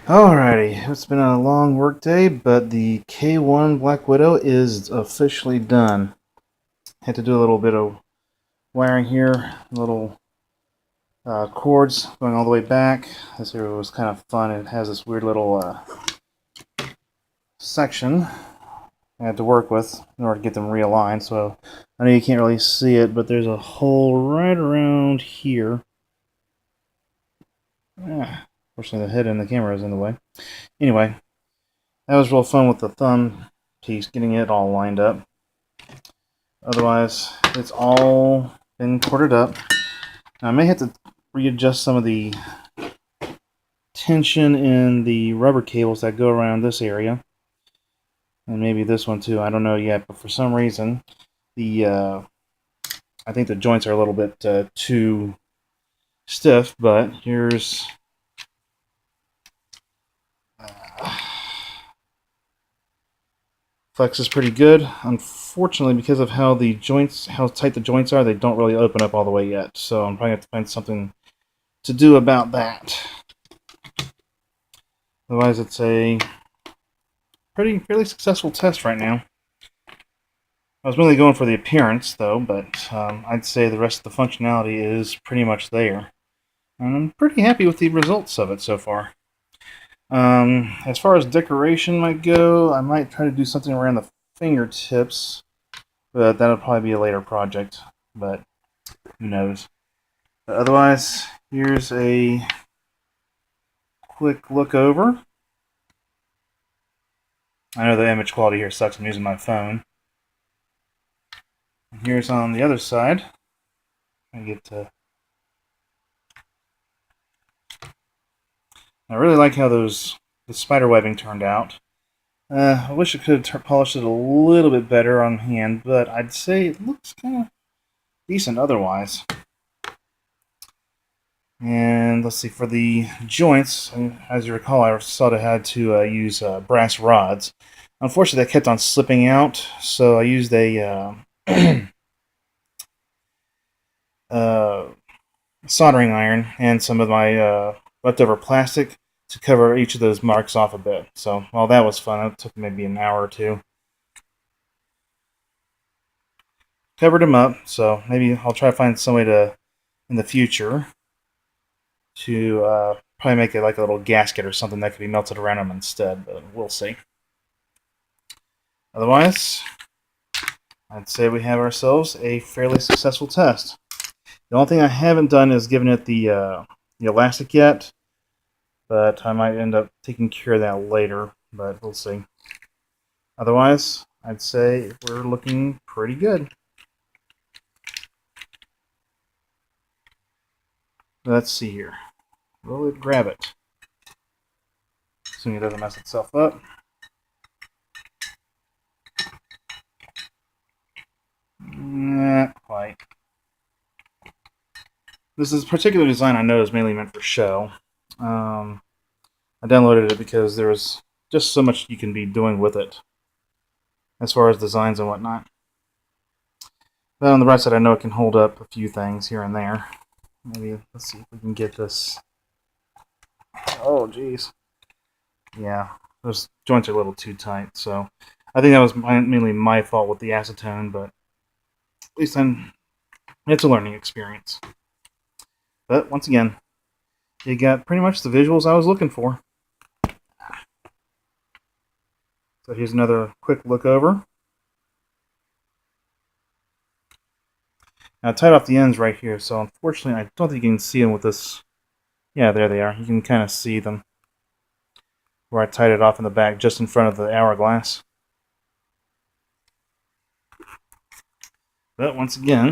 Alrighty, it's been a long work day, but the K-1 Black Widow is officially done. Had to do a little bit of wiring here, little cords going all the way back. This here was kind of fun. It has this weird little section I had to work with in order to get them realigned. So I know you can't really see it, but there's a hole right around here. Fortunately, the head and the camera is in the way. Anyway, that was real fun with the thumb piece, getting it all lined up. Otherwise, it's all been corded up. Now, I may have to readjust some of the tension in the rubber cables that go around this area. And maybe this one too, I don't know yet, but for some reason, I think the joints are a little bit too stiff, but here's flex is pretty good. Unfortunately, because of how tight the joints are, they don't really open up all the way yet. So I'm probably going to have to find something to do about that. Otherwise, it's a fairly successful test right now. I was mainly going for the appearance, though, but I'd say the rest of the functionality is pretty much there. And I'm pretty happy with the results of it so far. As far as decoration might go, I might try to do something around the fingertips, but that'll probably be a later project, but who knows. But otherwise, here's a quick look over. I know the image quality here sucks. I'm using my phone. And here's on the other side. I get to. I really like how the spider webbing turned out. I wish I could have polished it a little bit better on hand, but I'd say it looks kind of decent otherwise. And let's see, for the joints, as you recall, I sort of had to use brass rods. Unfortunately, they kept on slipping out, so I used a soldering iron and some of my leftover plastic to cover each of those marks off a bit. So, well, that was fun. It took maybe an hour or two. Covered them up, so maybe I'll try to find some way to, in the future, to probably make it like a little gasket or something that could be melted around them instead, but we'll see. Otherwise, I'd say we have ourselves a fairly successful test. The only thing I haven't done is given it the elastic yet, but I might end up taking care of that later, but we'll see. Otherwise, I'd say we're looking pretty good. Let's see here. Will it grab it? Assuming it doesn't mess itself up. Not quite. This is a particular design I know is mainly meant for show. I downloaded it because there was just so much you can be doing with it as far as designs and whatnot. But on the right side, I know it can hold up a few things here and there. Maybe, let's see if we can get this. Oh, geez. Yeah, those joints are a little too tight, so I think that was mainly my fault with the acetone, but at least it's a learning experience. But once again, you got pretty much the visuals I was looking for. So here's another quick look over. Now I tied off the ends right here, so unfortunately I don't think you can see them with this. Yeah, there they are. You can kind of see them where I tied it off in the back just in front of the hourglass. But once again,